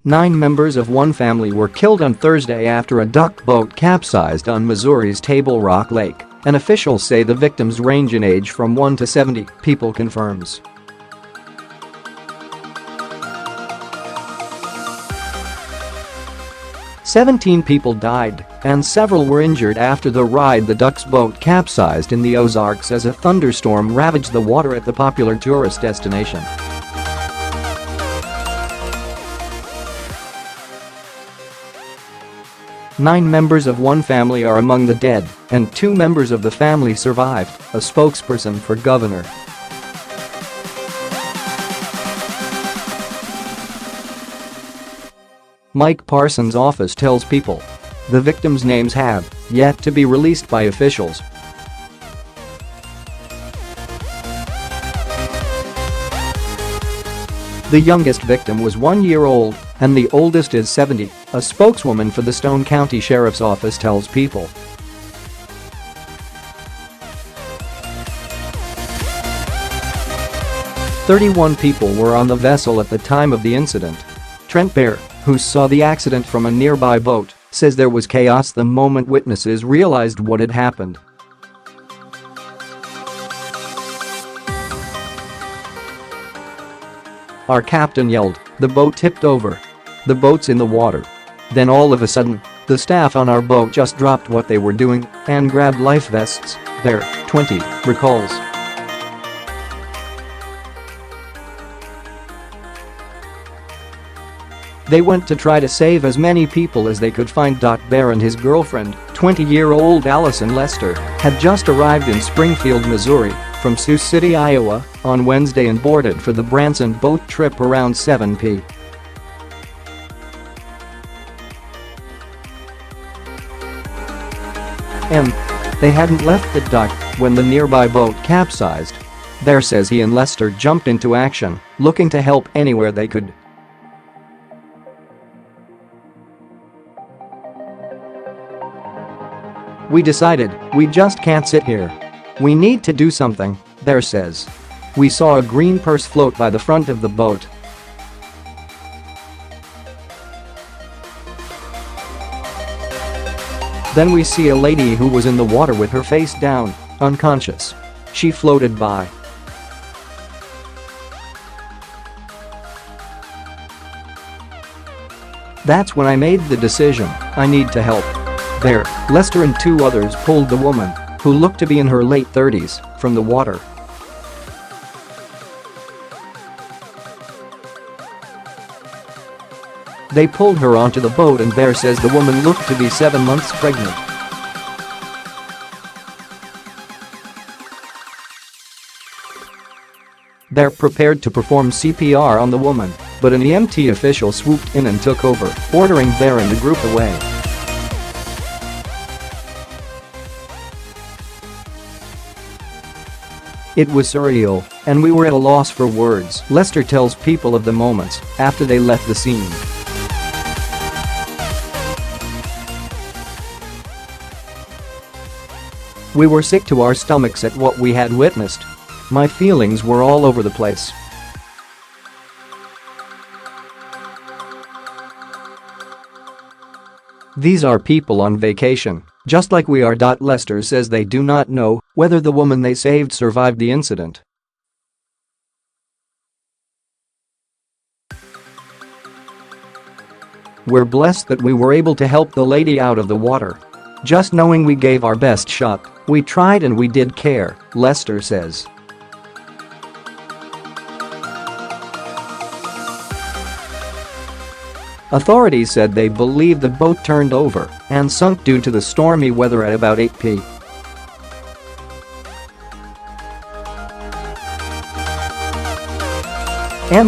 9 members of one family were killed on Thursday after a duck boat capsized on Missouri's Table Rock Lake, and officials say the victims range in age from 1 to 70, People confirms. "17 people died, and several were injured after the Ride the Ducks boat capsized in the Ozarks as a thunderstorm ravaged the water at the popular tourist destination. "9 members of one family are among the dead, and 2 members of the family survived," a spokesperson for Governor Mike Parson's office tells People. The victims' names have yet to be released by officials. The youngest victim was 1 year old, and the oldest is 70, a spokeswoman for the Stone County Sheriff's Office tells People. "31 people were on the vessel at the time of the incident." Trent Behr, who saw the accident from a nearby boat, says there was chaos the moment witnesses realized what had happened. "Our captain yelled, 'The boat tipped over. The boat's in the water.' Then all of a sudden, the staff on our boat just dropped what they were doing and grabbed life vests," Behr, 20, recalls. "They went to try to save as many people as they could find." Behr and his girlfriend, 20-year-old Allison Lester, had just arrived in Springfield, Missouri, from Sioux City, Iowa, on Wednesday and boarded for the Branson boat trip around 7 p.m. They hadn't left the dock when the nearby boat capsized. Behr says he and Lester jumped into action, looking to help anywhere they could. "We decided, we just can't sit here. We need to do something," Behr says. "We saw a green purse float by the front of the boat. Then we see a lady who was in the water with her face down, unconscious. She floated by. That's when I made the decision, I need to help." Behr, Lester and 2 others pulled the woman, who looked to be in her late 30s, from the water. They pulled her onto the boat and Behr says the woman looked to be 7 months pregnant. Behr prepared to perform CPR on the woman, but an EMT official swooped in and took over, ordering Behr and the group away. "It was surreal, and we were at a loss for words," Lester tells People of the moments after they left the scene. "We were sick to our stomachs at what we had witnessed. My feelings were all over the place." "These are people on vacation, just like we are." Lester says they do not know whether the woman they saved survived the incident. "We're blessed that we were able to help the lady out of the water. Just knowing we gave our best shot, we tried and we did care," Lester says. Authorities said they believe the boat turned over and sunk due to the stormy weather at about 8 p.m.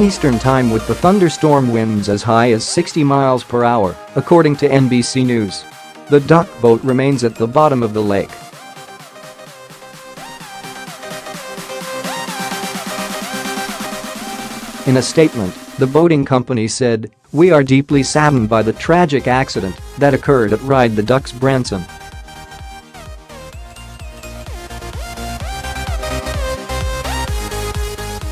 Eastern Time, with the thunderstorm winds as high as 60 miles per hour, according to NBC News. The duck boat remains at the bottom of the lake. In a statement, the boating company said, "We are deeply saddened by the tragic accident that occurred at Ride the Ducks Branson."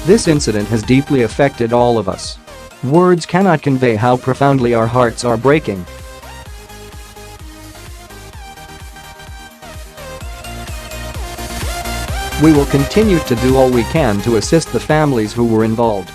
"This incident has deeply affected all of us. Words cannot convey how profoundly our hearts are breaking. We will continue to do all we can to assist the families who were involved.